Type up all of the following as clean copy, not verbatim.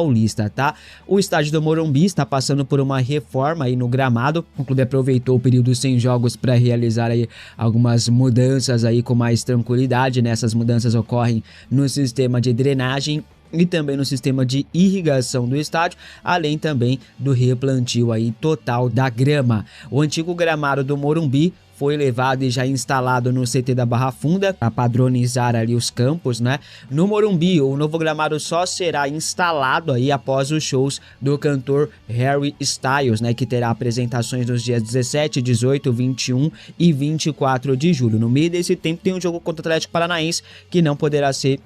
Paulista, tá? O estádio do Morumbi está passando por uma reforma aí no gramado. O clube aproveitou o período sem jogos para realizar aí algumas mudanças aí com mais tranquilidade, né? Essas mudanças ocorrem no sistema de drenagem e também no sistema de irrigação do estádio, além também do replantio aí total da grama. O antigo gramado do Morumbi foi levado e já instalado no CT da Barra Funda para padronizar ali os campos, né? No Morumbi, o novo gramado só será instalado aí após os shows do cantor Harry Styles, né? Que terá apresentações nos dias 17, 18, 21 e 24 de julho. No meio desse tempo tem um jogo contra o Atlético Paranaense que não poderá ser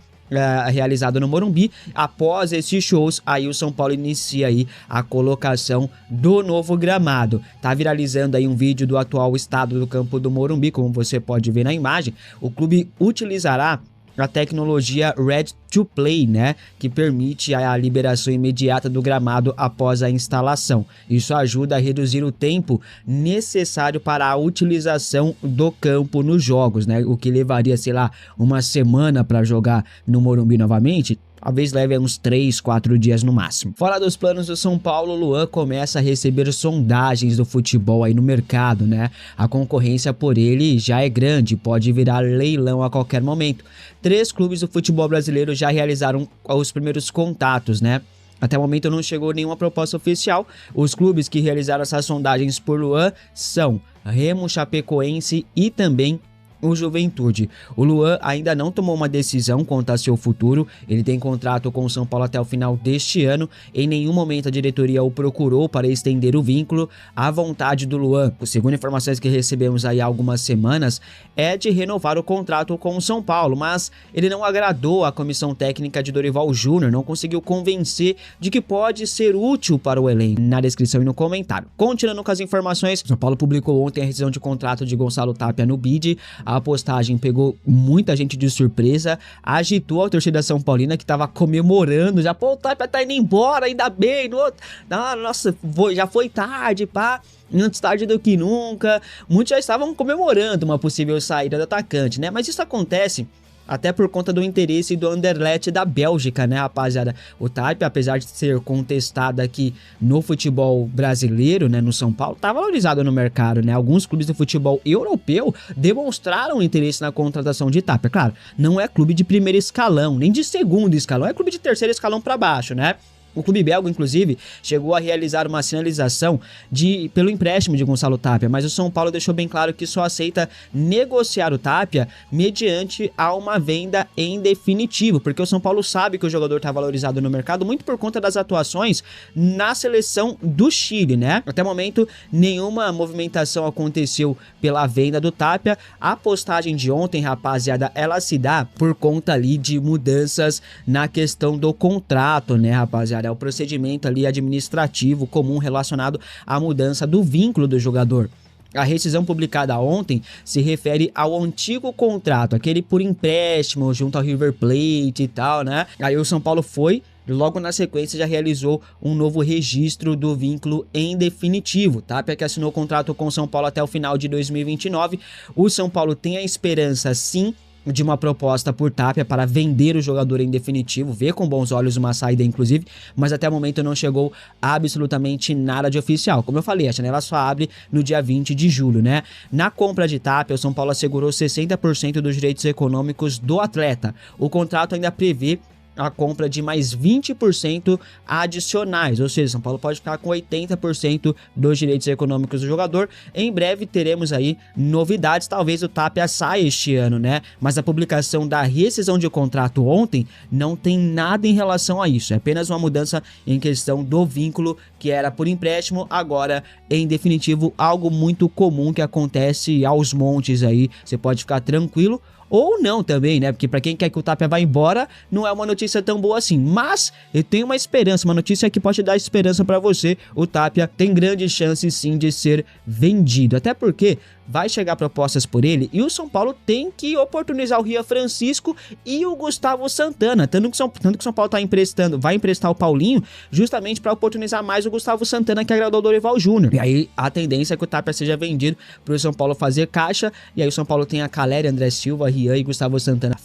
realizado no Morumbi. Após esses shows, aí o São Paulo inicia aí a colocação do novo gramado. Tá viralizando aí um vídeo do atual estado do campo do Morumbi, como você pode ver na imagem. O clube utilizará a tecnologia Red to Play, né, que permite a liberação imediata do gramado após a instalação. Isso ajuda a reduzir o tempo necessário para a utilização do campo nos jogos, né, o que levaria, sei lá, uma semana para jogar no Morumbi novamente. Talvez leve uns 3, 4 dias no máximo. Fora dos planos do São Paulo, o Luan começa a receber sondagens do futebol aí no mercado, né? A concorrência por ele já é grande, pode virar leilão a qualquer momento. 3 clubes do futebol brasileiro já realizaram os primeiros contatos, né? Até o momento não chegou nenhuma proposta oficial. Os clubes que realizaram essas sondagens por Luan são Remo, Chapecoense e também o Juventude. O Luan ainda não tomou uma decisão quanto a seu futuro. Ele tem contrato com o São Paulo até o final deste ano. Em nenhum momento a diretoria o procurou para estender o vínculo. A vontade do Luan, segundo informações que recebemos aí há algumas semanas, é de renovar o contrato com o São Paulo, mas ele não agradou a comissão técnica de Dorival Júnior, não conseguiu convencer de que pode ser útil para o elenco. Na descrição e no comentário. Continuando com as informações, o São Paulo publicou ontem a rescisão de contrato de Gonçalo Tapia no BID. A postagem pegou muita gente de surpresa, agitou a torcida São Paulina que tava comemorando, já, pô, o Tapia tá indo embora, ainda bem, nossa, já foi tarde, pá, antes tarde do que nunca. Muitos já estavam comemorando uma possível saída do atacante, né, mas isso acontece até por conta do interesse do Anderlecht da Bélgica, né, rapaziada? O Tapia, apesar de ser contestado aqui no futebol brasileiro, né, no São Paulo, tá valorizado no mercado, né? Alguns clubes do futebol europeu demonstraram interesse na contratação de Tapia. Claro, não é clube de primeiro escalão, nem de segundo escalão, é clube de terceiro escalão para baixo, né? O clube belga, inclusive, chegou a realizar uma sinalização pelo empréstimo de Gonçalo Tapia, mas o São Paulo deixou bem claro que só aceita negociar o Tapia mediante a uma venda em definitivo, porque o São Paulo sabe que o jogador está valorizado no mercado muito por conta das atuações na seleção do Chile, né? Até o momento, nenhuma movimentação aconteceu pela venda do Tapia. A postagem de ontem, rapaziada, ela se dá por conta ali de mudanças na questão do contrato, né, rapaziada? É o procedimento ali administrativo comum relacionado à mudança do vínculo do jogador. A rescisão publicada ontem se refere ao antigo contrato, aquele por empréstimo junto ao River Plate e tal, né? Aí o São Paulo foi, logo na sequência já realizou um novo registro do vínculo em definitivo. Tapia que assinou o contrato com o São Paulo até o final de 2029. O São Paulo tem a esperança, sim, de uma proposta por Tapia para vender o jogador em definitivo, ver com bons olhos uma saída inclusive, mas até o momento não chegou absolutamente nada de oficial. Como eu falei, a janela só abre no dia 20 de julho, né? Na compra de Tapia, o São Paulo assegurou 60% dos direitos econômicos do atleta. O contrato ainda prevê a compra de mais 20% adicionais, ou seja, São Paulo pode ficar com 80% dos direitos econômicos do jogador. Em breve teremos aí novidades, talvez o Tapia saia este ano, né? Mas a publicação da rescisão de contrato ontem não tem nada em relação a isso, é apenas uma mudança em questão do vínculo que era por empréstimo, agora em definitivo, algo muito comum que acontece aos montes aí, você pode ficar tranquilo. Ou não também, né? Porque para quem quer que o Tapia vá embora, não é uma notícia tão boa assim. Mas eu tenho uma esperança, uma notícia que pode dar esperança para você. O Tapia tem grandes chances sim de ser vendido. Até porque vai chegar propostas por ele e o São Paulo tem que oportunizar o Rian Francisco e o Gustavo Santana, tanto que o São Paulo vai emprestar o Paulinho justamente para oportunizar mais o Gustavo Santana, que agradou o Dorival Júnior. E aí a tendência é que o Tapia seja vendido para o São Paulo fazer caixa, e aí o São Paulo tem a Caleri, André Silva, Rian e Gustavo Santana.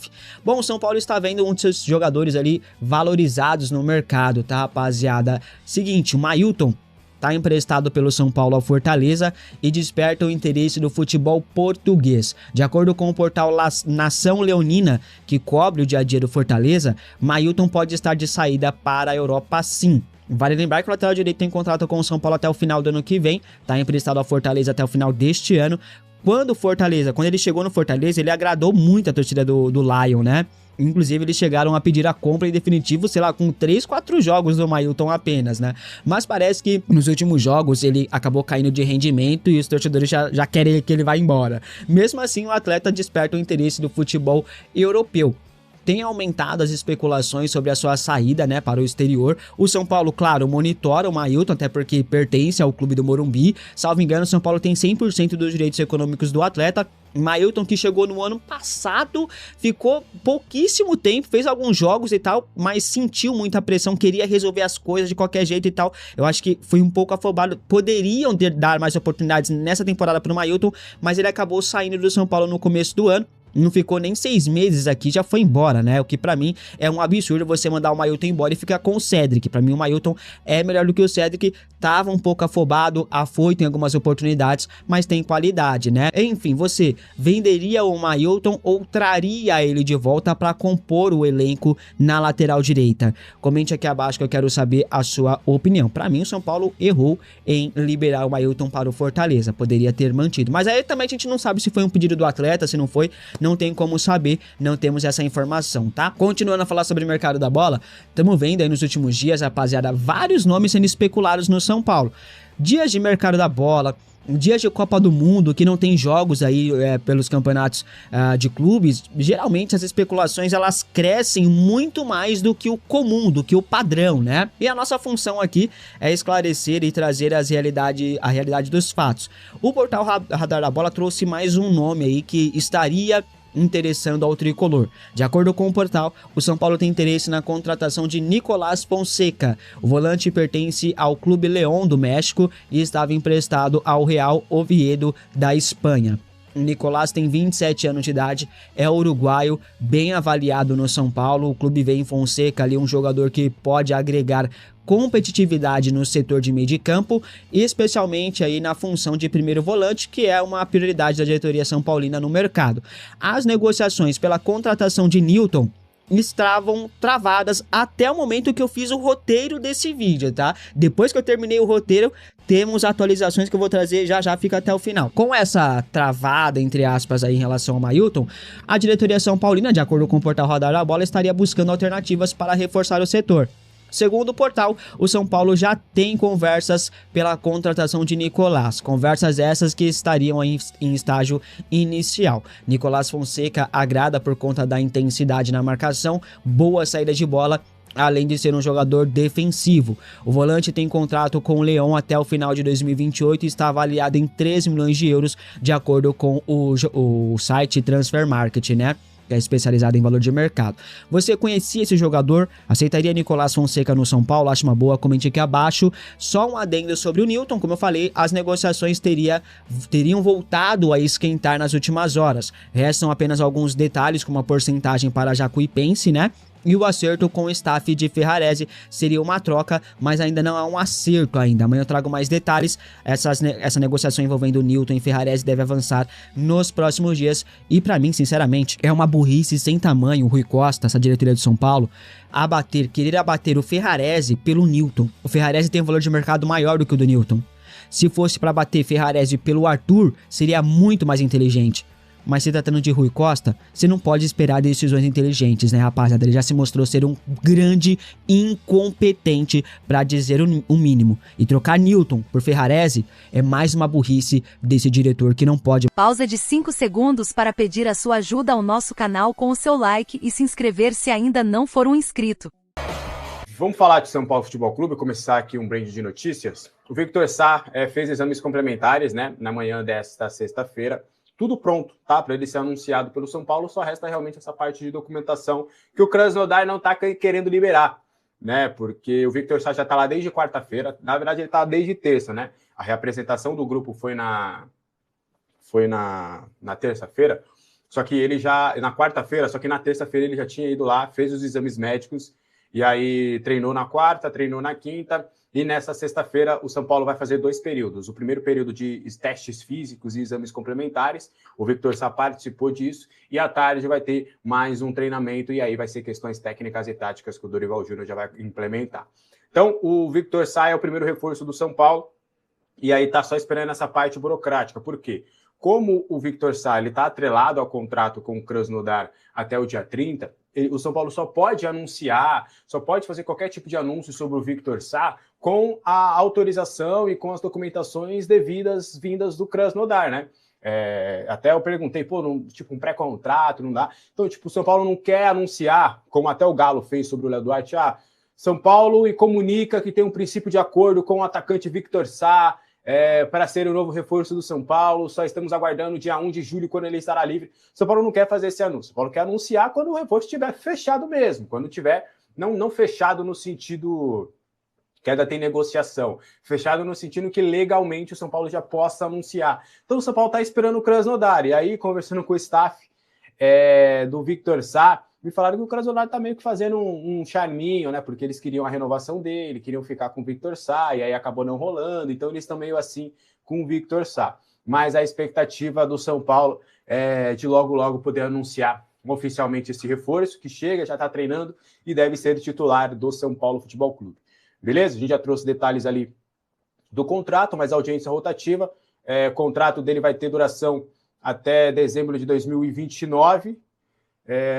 Bom, o São Paulo está vendo um de seus jogadores ali valorizados no mercado, tá, rapaziada? Seguinte, o Mailton está emprestado pelo São Paulo ao Fortaleza e desperta o interesse do futebol português. De acordo com o portal Nação Leonina, que cobre o dia a dia do Fortaleza, Mailton pode estar de saída para a Europa sim. Vale lembrar que o lateral direito tem contrato com o São Paulo até o final do ano que vem, está emprestado ao Fortaleza até o final deste ano. Quando ele chegou no Fortaleza, ele agradou muito a torcida do Lion, né? Inclusive, eles chegaram a pedir a compra em definitivo, sei lá, com 3, 4 jogos do Mailton apenas, né? Mas parece que nos últimos jogos ele acabou caindo de rendimento e os torcedores já querem que ele vá embora. Mesmo assim, o atleta desperta o interesse do futebol europeu. Tem aumentado as especulações sobre a sua saída, né, para o exterior. O São Paulo, claro, monitora o Mailton, até porque pertence ao clube do Morumbi. Salvo engano, o São Paulo tem 100% dos direitos econômicos do atleta. Mailton, que chegou no ano passado, ficou pouquíssimo tempo, fez alguns jogos e tal, mas sentiu muita pressão, queria resolver as coisas de qualquer jeito e tal. Eu acho que foi um pouco afobado. Poderiam dar mais oportunidades nessa temporada para o Mailton, mas ele acabou saindo do São Paulo no começo do ano. Não ficou nem 6 meses aqui, já foi embora, né? O que pra mim é um absurdo você mandar o Mailton embora e ficar com o Cédric. Pra mim o Mailton é melhor do que o Cédric, tava um pouco afobado, afoito em algumas oportunidades, mas tem qualidade, né? Enfim, você venderia o Mailton ou traria ele de volta pra compor o elenco na lateral direita? Comente aqui abaixo que eu quero saber a sua opinião. Pra mim o São Paulo errou em liberar o Mailton para o Fortaleza, poderia ter mantido. Mas aí também a gente não sabe se foi um pedido do atleta, se não foi. Não tem como saber, não temos essa informação, tá? Continuando a falar sobre o mercado da bola, estamos vendo aí nos últimos dias, rapaziada, vários nomes sendo especulados no São Paulo. Dias de mercado da bola, dias de Copa do Mundo, que não tem jogos aí pelos campeonatos de clubes, geralmente as especulações elas crescem muito mais do que o comum, do que o padrão, né? E a nossa função aqui é esclarecer e trazer a realidade dos fatos. O portal Radar da Bola trouxe mais um nome aí que estaria interessando ao tricolor. De acordo com o portal, o São Paulo tem interesse na contratação de Nicolás Fonseca. O volante pertence ao Clube León do México e estava emprestado ao Real Oviedo da Espanha. O Nicolás tem 27 anos de idade, é uruguaio, bem avaliado no São Paulo. O clube vê em Fonseca ali um jogador que pode agregar competitividade no setor de meio de campo, especialmente aí na função de primeiro volante, que é uma prioridade da diretoria são paulina no mercado. As negociações pela contratação de Nilton estavam travadas até o momento que eu fiz o roteiro desse vídeo, tá? Depois que eu terminei o roteiro, temos atualizações que eu vou trazer já fica até o final. Com essa travada, entre aspas, aí em relação ao Mailton, a diretoria são paulina, de acordo com o portal Radar da Bola, estaria buscando alternativas para reforçar o setor. Segundo o portal, o São Paulo já tem conversas pela contratação de Nicolás, conversas essas que estariam em estágio inicial. Nicolás Fonseca agrada por conta da intensidade na marcação, boa saída de bola, além de ser um jogador defensivo. O volante tem contrato com o León até o final de 2028 e está avaliado em 3 milhões de euros, de acordo com o site Transfer Market, né? Que é especializado em valor de mercado. Você conhecia esse jogador? Aceitaria Nicolás Fonseca no São Paulo? Acha uma boa? Comente aqui abaixo. Só um adendo sobre o Nilton, como eu falei, as negociações teriam voltado a esquentar nas últimas horas. Restam apenas alguns detalhes, como a porcentagem para Jacuipense, né? E o acerto com o staff de Ferrarese seria uma troca, mas ainda não há um acerto ainda. Amanhã eu trago mais detalhes. Essa negociação envolvendo o Nilton e Ferrarese deve avançar nos próximos dias. E pra mim, sinceramente, é uma burrice sem tamanho o Rui Costa, essa diretoria de São Paulo, querer abater o Ferrarese pelo Nilton. O Ferrarese tem um valor de mercado maior do que o do Nilton. Se fosse para bater Ferrarese pelo Arthur, seria muito mais inteligente. Mas se tratando de Rui Costa, você não pode esperar decisões inteligentes, né, rapaziada? Ele já se mostrou ser um grande incompetente, para dizer o mínimo. E trocar Nilton por Ferrarese é mais uma burrice desse diretor que não pode. Pausa de 5 segundos para pedir a sua ajuda ao nosso canal com o seu like e se inscrever se ainda não for um inscrito. Vamos falar de São Paulo Futebol Clube, começar aqui um brinde de notícias. O Victor Sá fez exames complementares, né, na manhã desta sexta-feira. Tudo pronto, tá? Para ele ser anunciado pelo São Paulo, só resta realmente essa parte de documentação que o Krasnodar não está querendo liberar, né? Porque o Victor Sá já está lá desde quarta-feira. Na verdade, ele está desde terça, né? A reapresentação do grupo foi na terça-feira. Só que ele já, na quarta-feira, só que na terça-feira ele já tinha ido lá, fez os exames médicos, e aí treinou na quarta, treinou na quinta, e nessa sexta-feira o São Paulo vai fazer 2 períodos. O primeiro período de testes físicos e exames complementares, o Victor Sá participou disso, e à tarde vai ter mais um treinamento, e aí vai ser questões técnicas e táticas que o Dorival Júnior já vai implementar. Então, o Victor Sá é o primeiro reforço do São Paulo, e aí tá só esperando essa parte burocrática. Por quê? Como o Victor Sá está atrelado ao contrato com o Krasnodar até o dia 30, o São Paulo só pode anunciar, só pode fazer qualquer tipo de anúncio sobre o Victor Sá com a autorização e com as documentações devidas vindas do Krasnodar, né? Até eu perguntei, tipo, um pré-contrato, não dá? Então, tipo, o São Paulo não quer anunciar, como até o Galo fez sobre o Léo Duarte, São Paulo comunica que tem um princípio de acordo com o atacante Victor Sá, para ser o novo reforço do São Paulo, só estamos aguardando o dia 1 de julho, quando ele estará livre. São Paulo não quer fazer esse anúncio. São Paulo quer anunciar quando o reforço estiver fechado mesmo, quando tiver, não fechado no sentido que ainda tem negociação, fechado no sentido que legalmente o São Paulo já possa anunciar. Então o São Paulo está esperando o Krasnodar, e aí conversando com o staff do Victor Sá, me falaram que o Krasnodar está meio que fazendo um charminho, né? Porque eles queriam a renovação dele, queriam ficar com o Victor Sá, e aí acabou não rolando. Então eles estão meio assim com o Victor Sá. Mas a expectativa do São Paulo é de logo poder anunciar oficialmente esse reforço, que chega, já está treinando e deve ser titular do São Paulo Futebol Clube. Beleza? A gente já trouxe detalhes ali do contrato, mas a audiência rotativa. O contrato dele vai ter duração até dezembro de 2029.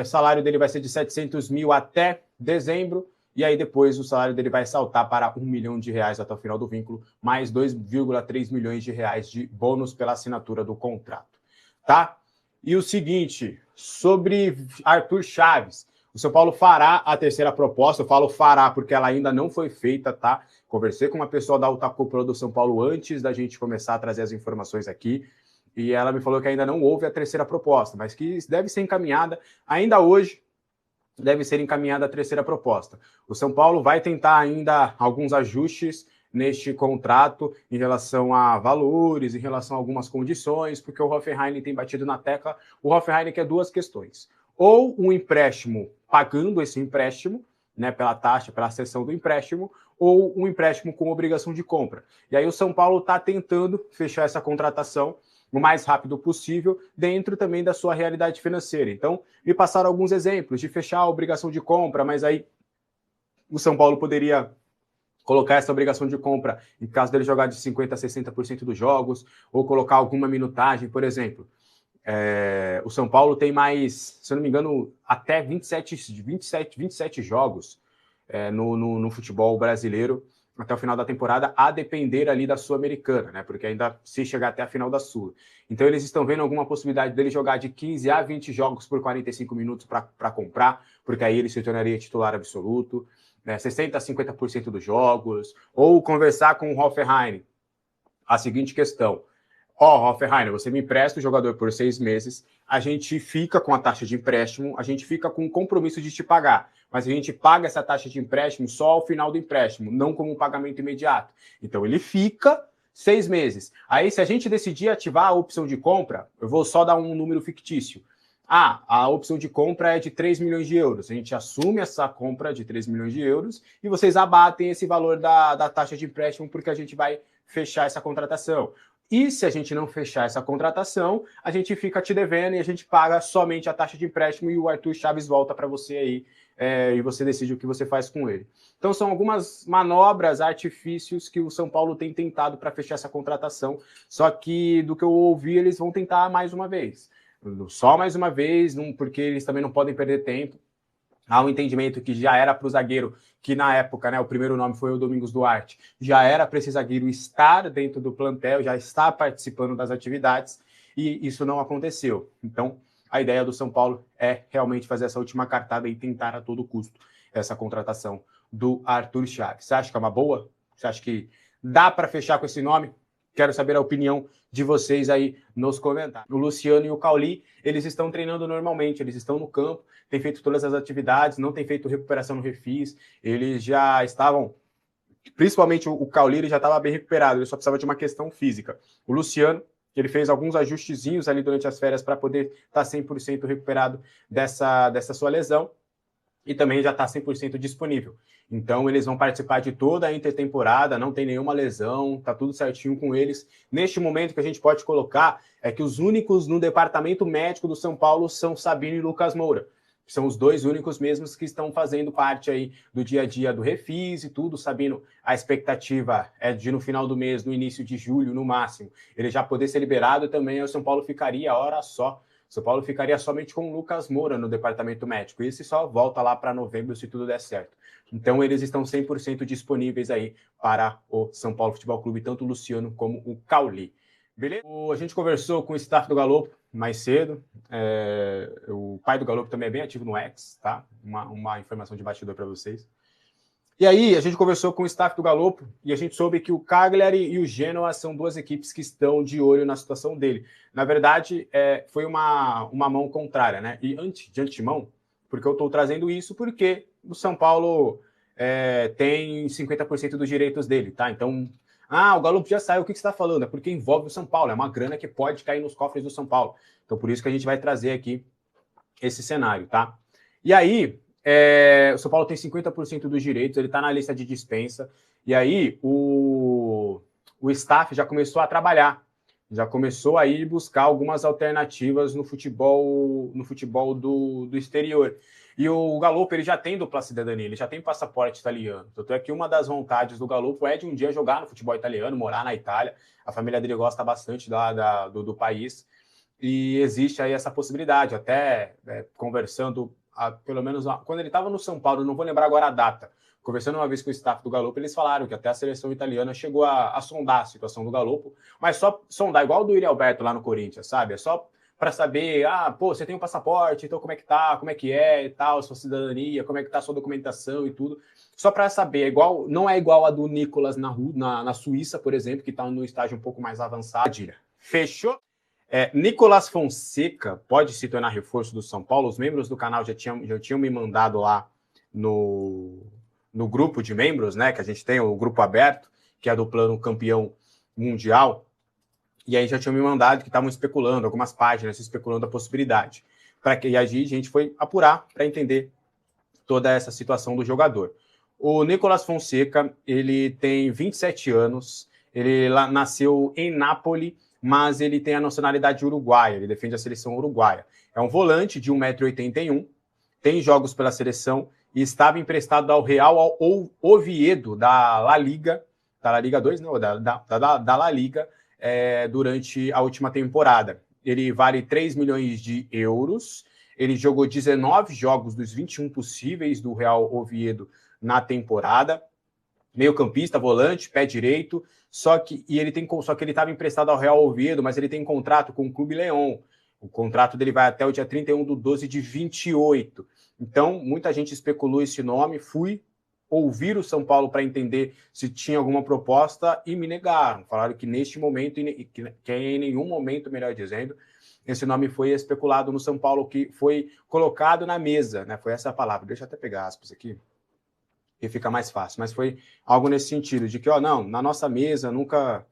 O salário dele vai ser de 700 mil até dezembro, e aí depois o salário dele vai saltar para R$1 milhão até o final do vínculo, mais 2,3 milhões de reais de bônus pela assinatura do contrato, tá? E o seguinte, sobre Arthur Chaves, o São Paulo fará a terceira proposta. Eu falo fará porque ela ainda não foi feita, tá? Conversei com uma pessoa da alta cúpula do São Paulo antes da gente começar a trazer as informações aqui, e ela me falou que ainda não houve a terceira proposta, mas que deve ser encaminhada, ainda hoje, deve ser encaminhada a terceira proposta. O São Paulo vai tentar ainda alguns ajustes neste contrato em relação a valores, em relação a algumas condições, porque o Hoffenheim tem batido na tecla. O Hoffenheim quer 2 questões. Ou um empréstimo pagando esse empréstimo, né, pela taxa, pela cessão do empréstimo, ou um empréstimo com obrigação de compra. E aí o São Paulo está tentando fechar essa contratação o mais rápido possível, dentro também da sua realidade financeira. Então, me passaram alguns exemplos de fechar a obrigação de compra, mas aí o São Paulo poderia colocar essa obrigação de compra em caso dele jogar de 50% a 60% dos jogos, ou colocar alguma minutagem, por exemplo. O São Paulo tem mais, se eu não me engano, até 27 jogos no futebol brasileiro, até o final da temporada, a depender ali da Sul-Americana, né? Porque ainda se chegar até a final da Sul. Então eles estão vendo alguma possibilidade dele jogar de 15 a 20 jogos por 45 minutos para comprar, porque aí ele se tornaria titular absoluto, né? 60% a 50% dos jogos, ou conversar com o Hoffenheim. A seguinte questão: Hoffenheim, você me empresta o jogador por 6 meses, a gente fica com a taxa de empréstimo, a gente fica com o compromisso de te pagar, mas a gente paga essa taxa de empréstimo só ao final do empréstimo, não como um pagamento imediato. Então ele fica 6 meses. Aí, se a gente decidir ativar a opção de compra, eu vou só dar um número fictício. A opção de compra é de 3 milhões de euros. A gente assume essa compra de 3 milhões de euros e vocês abatem esse valor da taxa de empréstimo, porque a gente vai fechar essa contratação. E se a gente não fechar essa contratação, a gente fica te devendo e a gente paga somente a taxa de empréstimo e o Arthur Chaves volta para você aí e você decide o que você faz com ele. Então são algumas manobras, artifícios que o São Paulo tem tentado para fechar essa contratação, só que do que eu ouvi eles vão tentar mais uma vez. Só mais uma vez, porque eles também não podem perder tempo. Há um entendimento que já era para o zagueiro, que na época, né, o primeiro nome foi o Domingos Duarte, já era para esse zagueiro estar dentro do plantel, já estar participando das atividades, e isso não aconteceu. Então, a ideia do São Paulo é realmente fazer essa última cartada e tentar a todo custo essa contratação do Arthur Chaves. Você acha que é uma boa? Você acha que dá para fechar com esse nome? Quero saber a opinião de vocês aí nos comentários. O Luciano e o Cauli, eles estão treinando normalmente, eles estão no campo, têm feito todas as atividades, não têm feito recuperação no refis, eles já estavam, principalmente o Cauli, ele já estava bem recuperado, ele só precisava de uma questão física. O Luciano, ele fez alguns ajustezinhos ali durante as férias para poder estar 100% recuperado dessa sua lesão, e também já está 100% disponível. Então, eles vão participar de toda a intertemporada, não tem nenhuma lesão, está tudo certinho com eles. Neste momento, que a gente pode colocar é que os únicos no departamento médico do São Paulo são Sabino e Lucas Moura. São os dois únicos mesmos que estão fazendo parte aí do dia a dia do refis e tudo. Sabino, a expectativa é de no final do mês, no início de julho, no máximo, ele já poder ser liberado também. O São Paulo ficaria, hora só, São Paulo ficaria somente com o Lucas Moura no departamento médico. Esse só volta lá para novembro, se tudo der certo. Então, eles estão 100% disponíveis aí para o São Paulo Futebol Clube, tanto o Luciano como o Cauli. Beleza? A gente conversou com o staff do Galopo mais cedo. O pai do Galopo também é bem ativo no X, tá? Uma informação de bastidor para vocês. E aí, a gente conversou com o staff do Galopo e a gente soube que o Cagliari e o Genoa são duas equipes que estão de olho na situação dele. Na verdade, foi uma mão contrária, né? E de antemão, porque eu estou trazendo isso porque o São Paulo tem 50% dos direitos dele, tá? Então, o Galopo já saiu, o que você está falando? É porque envolve o São Paulo, é uma grana que pode cair nos cofres do São Paulo. Então, por isso que a gente vai trazer aqui esse cenário, tá? E aí, o São Paulo tem 50% dos direitos, ele está na lista de dispensa, e aí o staff já começou a trabalhar, já começou a ir buscar algumas alternativas no futebol do exterior. E o Galopo, ele já tem dupla cidadania, ele já tem passaporte italiano. Tanto é que uma das vontades do Galopo é de um dia jogar no futebol italiano, morar na Itália. A família dele gosta bastante do país. E existe aí essa possibilidade, até conversando, pelo menos quando ele estava no São Paulo, não vou lembrar agora a data, conversando uma vez com o staff do Galopo, eles falaram que até a seleção italiana chegou a sondar a situação do Galopo, mas só sondar, igual do Yuri Alberto lá no Corinthians, sabe? É só para saber, você tem um passaporte, então como é que tá, como é que é e tal, sua cidadania, como é que tá a sua documentação e tudo. Só para saber, não é igual a do Nicolas na Suíça, por exemplo, que está no estágio um pouco mais avançado. Fechou? Nicolas Fonseca pode se tornar reforço do São Paulo. Os membros do canal já tinham me mandado lá no grupo de membros, né? Que a gente tem o grupo aberto, que é do plano campeão mundial. E aí já tinham me mandado que estavam especulando, algumas páginas especulando a possibilidade. E a gente foi apurar para entender toda essa situação do jogador. O Nicolas Fonseca, ele tem 27 anos, ele nasceu em Nápoles, mas ele tem a nacionalidade uruguaia, ele defende a seleção uruguaia. É um volante de 1,81 m, tem jogos pela seleção e estava emprestado ao Real Oviedo da La Liga, da La Liga 2, não, da La Liga, durante a última temporada. Ele vale 3 milhões de euros, ele jogou 19 jogos dos 21 possíveis do Real Oviedo na temporada, meio campista, volante, pé direito, só que ele estava emprestado ao Real Oviedo, mas ele tem contrato com o Clube León. O contrato dele vai até o dia 31/12/28. Então, muita gente especulou esse nome, fui ouvir o São Paulo para entender se tinha alguma proposta e me negaram. Falaram que neste momento, que em nenhum momento, melhor dizendo, esse nome foi especulado no São Paulo, que foi colocado na mesa, né? Foi essa a palavra. Deixa eu até pegar aspas aqui, que fica mais fácil. Mas foi algo nesse sentido, de que, não, na nossa mesa, nunca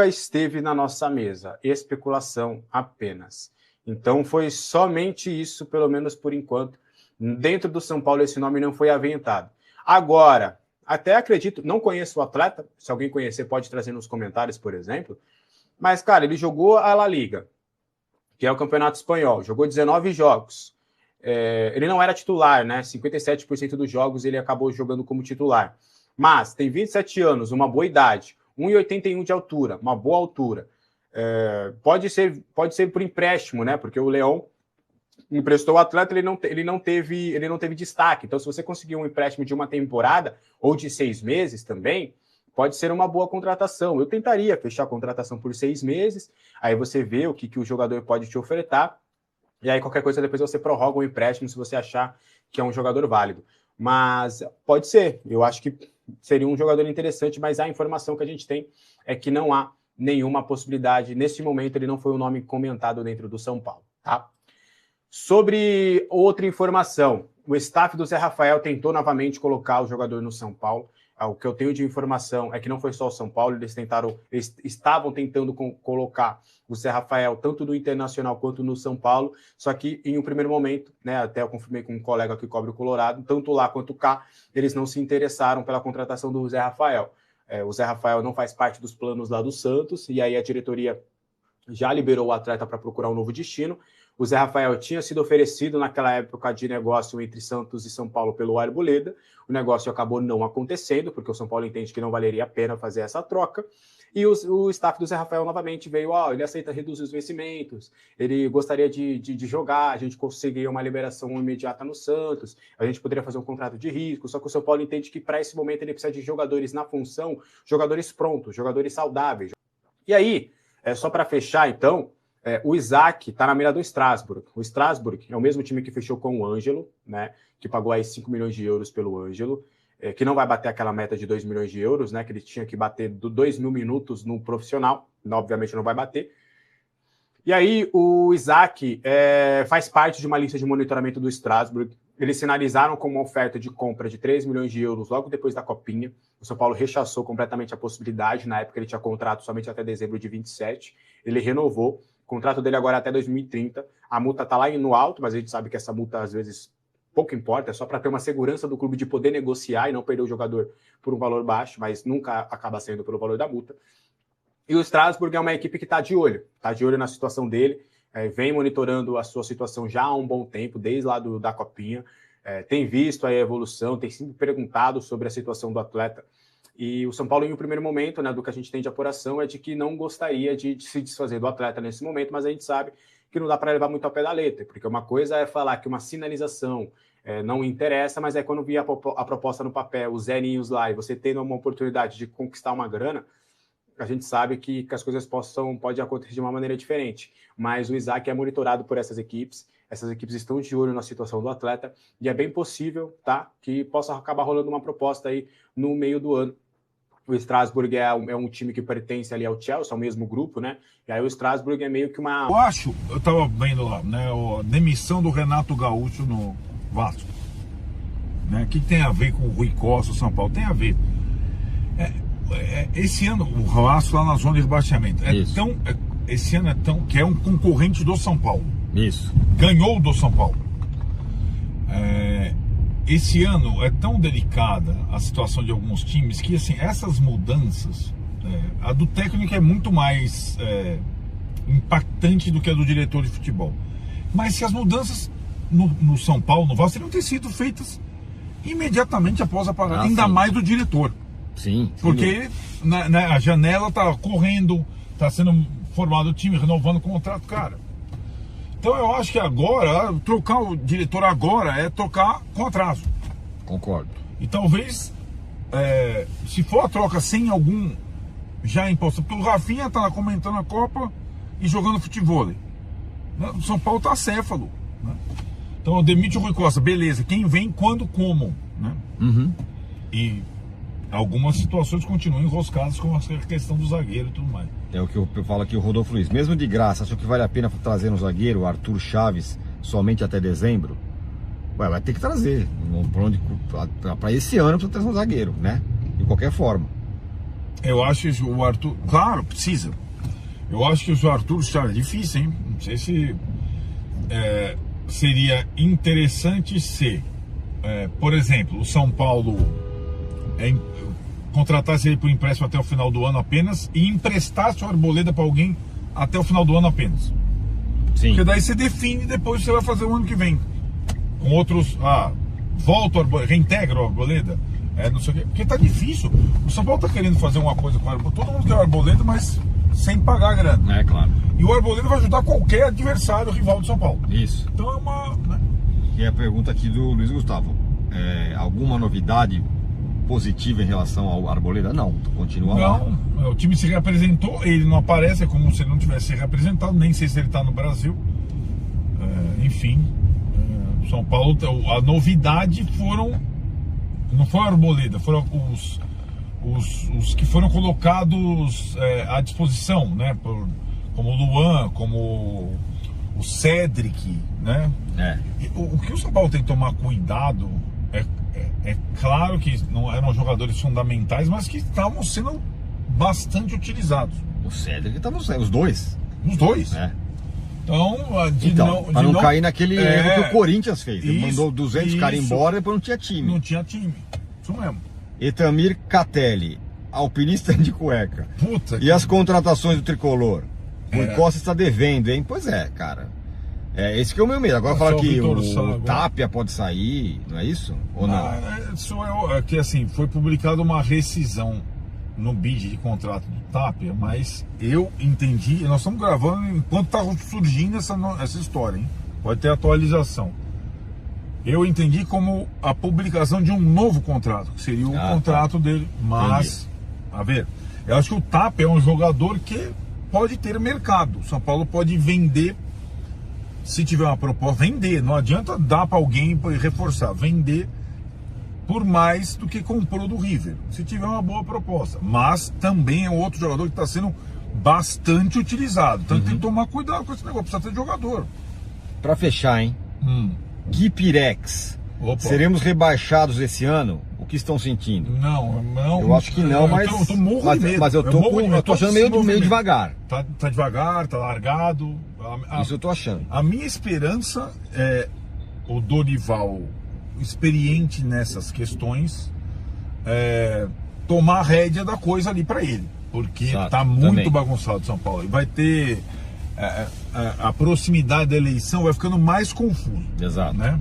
esteve na nossa mesa. Especulação apenas. Então, foi somente isso, pelo menos por enquanto. Dentro do São Paulo, esse nome não foi aventado. Agora, até acredito, não conheço o atleta, se alguém conhecer pode trazer nos comentários, por exemplo, mas, cara, ele jogou a La Liga, que é o campeonato espanhol, jogou 19 jogos. Ele não era titular, né? 57% dos jogos ele acabou jogando como titular. Mas tem 27 anos, uma boa idade, 1,81 m de altura, uma boa altura. Pode ser por empréstimo, né? Porque o Leão emprestou o atleta, ele não teve destaque. Então, se você conseguir um empréstimo de uma temporada ou de 6 meses também, pode ser uma boa contratação. Eu tentaria fechar a contratação por 6 meses, aí você vê o que o jogador pode te ofertar, e aí qualquer coisa depois você prorroga o empréstimo se você achar que é um jogador válido. Mas pode ser, eu acho que seria um jogador interessante, mas a informação que a gente tem é que não há nenhuma possibilidade. Neste momento, ele não foi um nome comentado dentro do São Paulo, tá? Sobre outra informação, o staff do Zé Rafael tentou novamente colocar o jogador no São Paulo. O que eu tenho de informação é que não foi só o São Paulo, eles estavam tentando colocar o Zé Rafael tanto no Internacional quanto no São Paulo, só que em um primeiro momento, né, até eu confirmei com um colega que cobre o Colorado, tanto lá quanto cá, eles não se interessaram pela contratação do Zé Rafael. O Zé Rafael não faz parte dos planos lá do Santos, e aí a diretoria já liberou o atleta para procurar um novo destino. O Zé Rafael tinha sido oferecido naquela época de negócio entre Santos e São Paulo pelo Arboleda. O negócio acabou não acontecendo, porque o São Paulo entende que não valeria a pena fazer essa troca. E o staff do Zé Rafael novamente veio, ele aceita reduzir os vencimentos, ele gostaria de jogar, a gente conseguiria uma liberação imediata no Santos, a gente poderia fazer um contrato de risco, só que o São Paulo entende que para esse momento ele precisa de jogadores na função, jogadores prontos, jogadores saudáveis. E aí, só para fechar então, o Isaac está na mira do Strasbourg. O Strasbourg é o mesmo time que fechou com o Ângelo, né, que pagou aí 5 milhões de euros pelo Ângelo, que não vai bater aquela meta de 2 milhões de euros, né, que ele tinha que bater 2.000 minutos no profissional, obviamente não vai bater. E aí o Isaac faz parte de uma lista de monitoramento do Strasbourg. Eles sinalizaram com uma oferta de compra de 3 milhões de euros logo depois da Copinha. O São Paulo rechaçou completamente a possibilidade, na época ele tinha contrato somente até dezembro de 27, ele renovou. O contrato dele agora é até 2030. A multa está lá no alto, mas a gente sabe que essa multa, às vezes, pouco importa. É só para ter uma segurança do clube de poder negociar e não perder o jogador por um valor baixo, mas nunca acaba sendo pelo valor da multa. E o Strasbourg é uma equipe que está de olho na situação dele, vem monitorando a sua situação já há um bom tempo, desde lá da Copinha, tem visto a evolução, tem sempre perguntado sobre a situação do atleta. E o São Paulo, em um primeiro momento, né, do que a gente tem de apuração, é de que não gostaria de se desfazer do atleta nesse momento, mas a gente sabe que não dá para levar muito ao pé da letra, porque uma coisa é falar que uma sinalização não interessa, mas quando vir a proposta no papel, os zerinhos lá, e você tendo uma oportunidade de conquistar uma grana, a gente sabe que as coisas podem acontecer de uma maneira diferente. Mas o Isaac é monitorado por essas equipes estão de olho na situação do atleta, e é bem possível, tá, que possa acabar rolando uma proposta aí no meio do ano. O Strasbourg é um time que pertence ali ao Chelsea, ao mesmo grupo, né? E aí o Strasbourg é meio que uma... Eu tava vendo lá, né, a demissão do Renato Gaúcho no Vasco. Né? O que tem a ver com o Rui Costa, o São Paulo? Tem a ver. Esse ano, o Vasco lá na zona de rebaixamento. Esse ano que é um concorrente do São Paulo. Isso. Ganhou do São Paulo. Esse ano é tão delicada a situação de alguns times que, assim, essas mudanças, a do técnico é muito mais impactante do que a do diretor de futebol. Mas se as mudanças no São Paulo, no Vasco, teriam ter sido feitas imediatamente após a parada, ainda mais do diretor. Sim. Porque a janela tá correndo, tá sendo formado o time, renovando o contrato, cara. Então eu acho que agora, trocar o diretor agora é trocar com atraso. Concordo. E talvez, se for a troca sem algum já imposto, porque o Rafinha tá lá comentando a Copa e jogando futebol. Né? O São Paulo tá acéfalo. Né? Então demite o Rui Costa, beleza. Quem vem, quando, como. Né? Uhum. E algumas situações continuam enroscadas com a questão do zagueiro e tudo mais. É o que eu falo aqui, o Rodolfo Luiz. Mesmo de graça, acha que vale a pena trazer um zagueiro, o Arthur Chaves, somente até dezembro? Vai ter que trazer. Para esse ano precisa trazer um zagueiro, né? De qualquer forma. Eu acho que o Arthur... Claro, precisa. Eu acho que o Arthur Chaves é difícil, hein? Não sei se seria interessante se, por exemplo, o São Paulo contratasse ele por empréstimo até o final do ano apenas e emprestasse o Arboleda para alguém até o final do ano apenas. Sim. Porque daí você define depois o que você vai fazer o ano que vem. Com outros, volta o Arboleda, reintegra o Arboleda, não sei o quê. Porque tá difícil. O São Paulo tá querendo fazer uma coisa com o Arboleda. Todo mundo quer o Arboleda, mas sem pagar a grana. É, claro. E o Arboleda vai ajudar qualquer adversário rival do São Paulo. Isso. Então é uma... Né? E a pergunta aqui do Luiz Gustavo. Alguma novidade positiva em relação ao Arboleda? Não, continua lá. Não, o time se reapresentou, ele não aparece, é como se ele não tivesse se reapresentado, nem sei se ele está no Brasil. Enfim, São Paulo, a novidade foram Não foi o Arboleda, foram os que foram colocados à disposição, né? Como o Luan, como o Cedric, né? O que o São Paulo tem que tomar cuidado é claro que não eram jogadores fundamentais, mas que estavam sendo bastante utilizados. O Cedric estava os dois. Os dois. Então, para não cair naquele erro que o Corinthians fez. Ele mandou 200 caras embora e depois não tinha time. Não tinha time. Isso mesmo. Etamir Catelli, alpinista de cueca. Puta e as contratações do Tricolor? O Costa está devendo, hein? Pois é, cara. Esse que é o meu medo. Agora fala que o Tapia pode sair, não é isso? Ou não? Isso que assim, foi publicada uma rescisão no bid de contrato do Tapia, mas eu entendi, nós estamos gravando enquanto está surgindo essa história, hein? Pode ter atualização. Eu entendi como a publicação de um novo contrato, que seria o contrato dele, mas, a ver, eu acho que o Tapia é um jogador que pode ter mercado. O São Paulo pode vender, se tiver uma proposta, vender. Não adianta dar para alguém para reforçar, vender por mais do que comprou do River, se tiver uma boa proposta. Mas também é um outro jogador que está sendo bastante utilizado. Então tem que tomar cuidado com esse negócio, precisa ter jogador. Para fechar, hein? Gui Pirex. Seremos rebaixados esse ano? O que estão sentindo? Não. Eu acho que não, mas eu tô morro de medo. Mas eu tô achando meio devagar. Tá devagar, tá largado. Isso eu tô achando. A minha esperança é o Dorival, experiente nessas questões, tomar a rédea da coisa ali para ele, porque tá muito bagunçado São Paulo. E vai ter a proximidade da eleição, vai ficando mais confuso. Exato. Né?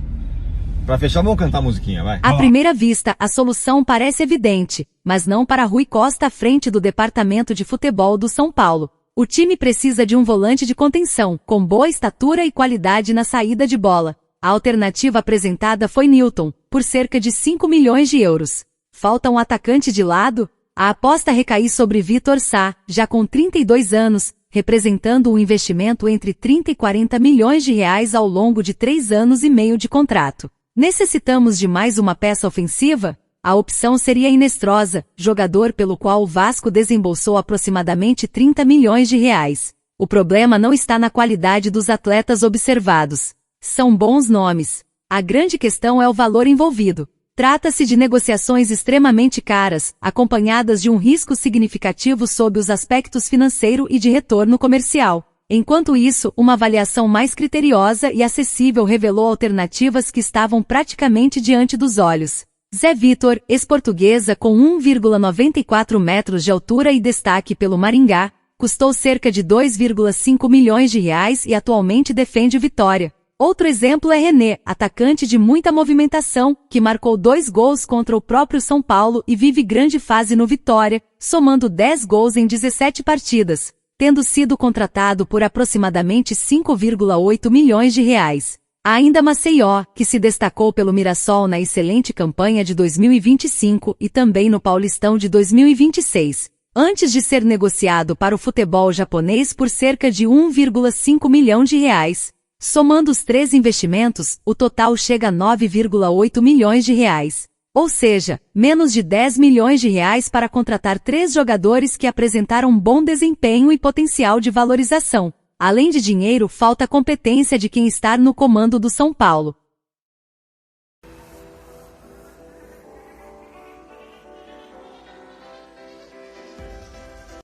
Pra fechar, vamos cantar a musiquinha, vai. À primeira vista, a solução parece evidente, mas não para Rui Costa à frente do departamento de futebol do São Paulo. O time precisa de um volante de contenção, com boa estatura e qualidade na saída de bola. A alternativa apresentada foi Newton, por cerca de 5 milhões de euros. Falta um atacante de lado? A aposta recai sobre Vitor Sá, já com 32 anos, representando um investimento entre 30 e 40 milhões de reais ao longo de 3 anos e meio de contrato. Necessitamos de mais uma peça ofensiva? A opção seria Inestrosa, jogador pelo qual o Vasco desembolsou aproximadamente 30 milhões de reais. O problema não está na qualidade dos atletas observados. São bons nomes. A grande questão é o valor envolvido. Trata-se de negociações extremamente caras, acompanhadas de um risco significativo sob os aspectos financeiro e de retorno comercial. Enquanto isso, uma avaliação mais criteriosa e acessível revelou alternativas que estavam praticamente diante dos olhos. Zé Vitor, ex-portuguesa com 1,94 metros de altura e destaque pelo Maringá, custou cerca de 2,5 milhões de reais e atualmente defende o Vitória. Outro exemplo é René, atacante de muita movimentação, que marcou 2 gols contra o próprio São Paulo e vive grande fase no Vitória, somando 10 gols em 17 partidas, tendo sido contratado por aproximadamente 5,8 milhões de reais. Há ainda Maceió, que se destacou pelo Mirassol na excelente campanha de 2025 e também no Paulistão de 2026, antes de ser negociado para o futebol japonês por cerca de 1,5 milhão de reais. Somando os 3 investimentos, o total chega a 9,8 milhões de reais. Ou seja, menos de 10 milhões de reais para contratar 3 jogadores que apresentaram bom desempenho e potencial de valorização. Além de dinheiro, falta competência de quem está no comando do São Paulo.